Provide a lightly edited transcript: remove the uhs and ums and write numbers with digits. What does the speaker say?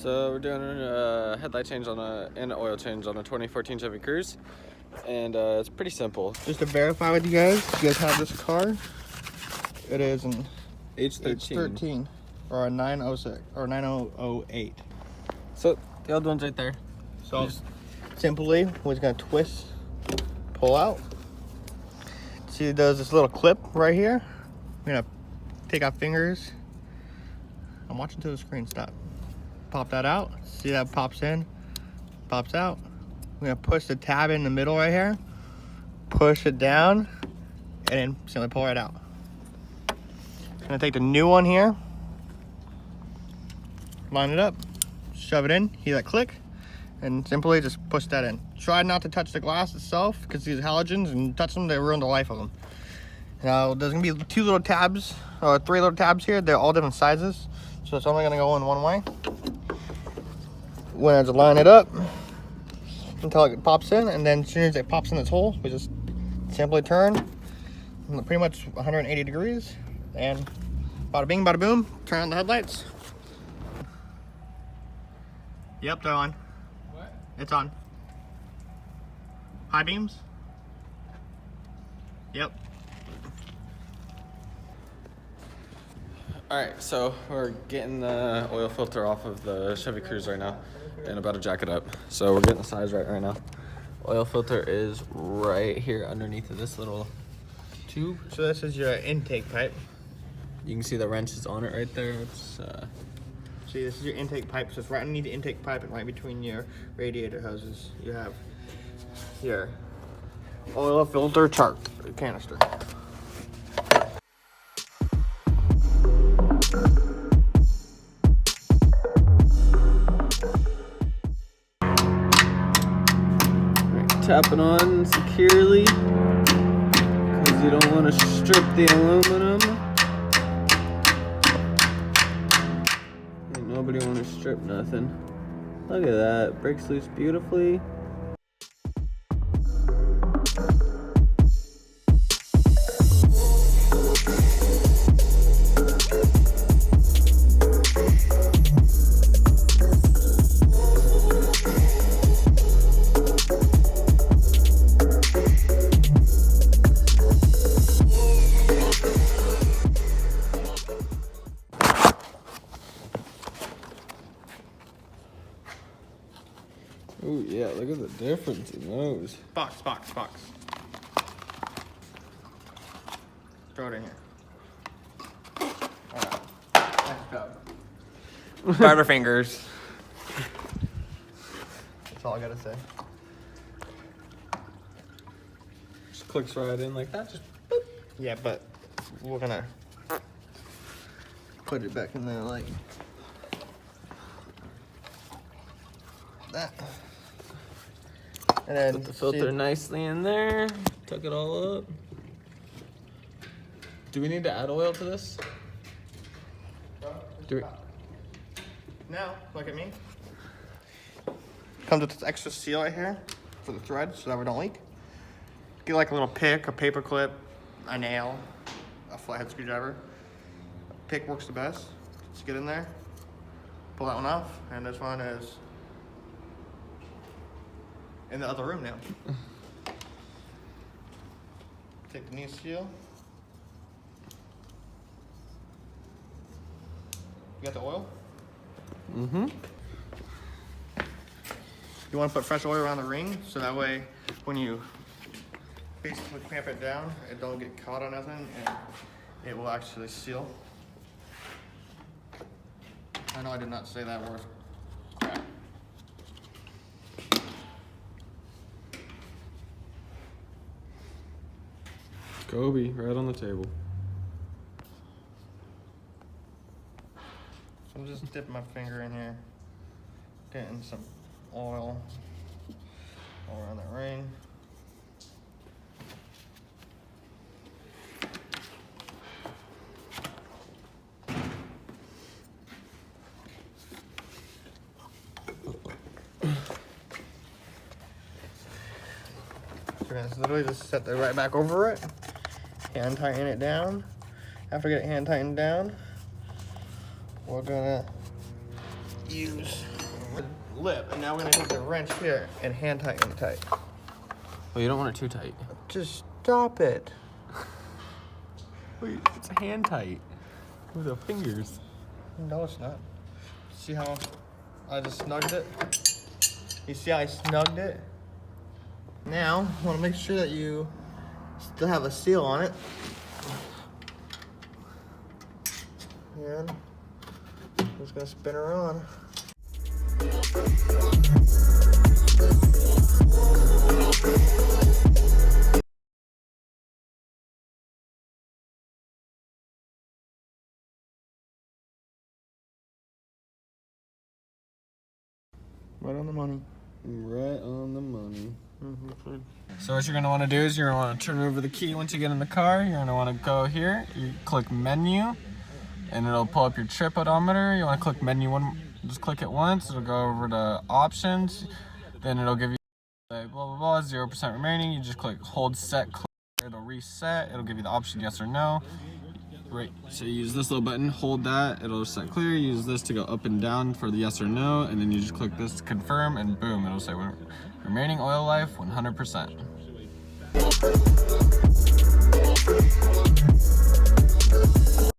So we're doing a headlight change and an oil change on a 2014 Chevy Cruze, and it's pretty simple. Just to verify with you guys have this car. It is an H13 or a 906 or 9008. So the old one's right there. So simply, we're just gonna twist, pull out. See, there's this little clip right here. We're gonna take our fingers. I'm watching to the screen. Stop. Pop that out. See that pops in, pops out. We're gonna push the tab in the middle right here. Push it down, and then simply pull it out. I'm gonna take the new one here, line it up, shove it in, hear that click, and simply just push that in. Try not to touch the glass itself, because these halogens, and touch them, they ruin the life of them. Now, there's gonna be three little tabs here. They're all different sizes, so it's only gonna go in one way. We're gonna just line it up until it pops in, and then as soon as it pops in this hole, we just simply turn pretty much 180 degrees, and bada bing, bada boom, turn on the headlights. Yep, they're on. What? It's on. High beams? Yep. Alright, so we're getting the oil filter off of the Chevy Cruze right now and about to jack it up. So we're getting the size right now. Oil filter is right here underneath of this little tube. So this is your intake pipe. You can see the wrench is on it right there. It's See, this is your intake pipe. So it's right underneath the intake pipe and right between your radiator hoses. You have your oil filter chart canister. tapping on securely because you don't want to strip the aluminum. Ain't nobody want to strip nothing. Look at that, breaks loose beautifully. Oh yeah, look at the difference in those. Box. Throw it in here. Alright. Nice job. Starter fingers. That's all I gotta say. Just clicks right in like that, just boop. Yeah, but we're gonna put it back in there like that. And then put the filter nicely in there. Tuck it all up. Do we need to add oil to this? Do we? Now, look at me. Comes with this extra seal right here for the thread so that we don't leak. Get like a little pick, a paper clip, a nail, a flathead screwdriver. Pick works the best. Just get in there, pull that one off, and this one is in the other room now. Take the new seal. You got the oil? Mm-hmm. You want to put fresh oil around the ring so that way when you basically clamp it down, it don't get caught on nothing and it will actually seal. I know I did not say that word. Crap. Kobe, right on the table. So I'm just dipping my finger in here, getting some oil all around that ring. We're gonna literally just set that right back over it, hand tighten it down. After we get it hand tightened down, we're gonna use the lip, and now we're gonna take the wrench here and hand tighten it tight. Well, you don't want it too tight. Just stop it. Wait, it's hand tight with the fingers. No, it's not. See how I just snugged it? You see how I snugged it? Now, I want to make sure that you still have a seal on it. And I'm just going to spin her on. Right on the money. Right on the money. Mm-hmm. So what you're gonna want to do is you're gonna want to turn over the key once you get in the car. You're gonna want to go here. You click menu, and it'll pull up your trip odometer. You want to click menu one. Just click it once. It'll go over to options. Then it'll give you like blah blah blah 0% remaining. You just click hold set. Click, it'll reset. It'll give you the option yes or no. Right, so you use this little button, hold that, it'll set clear. Use this to go up and down for the yes or no, and then you just click this to confirm, and boom, it'll say remaining oil life 100%.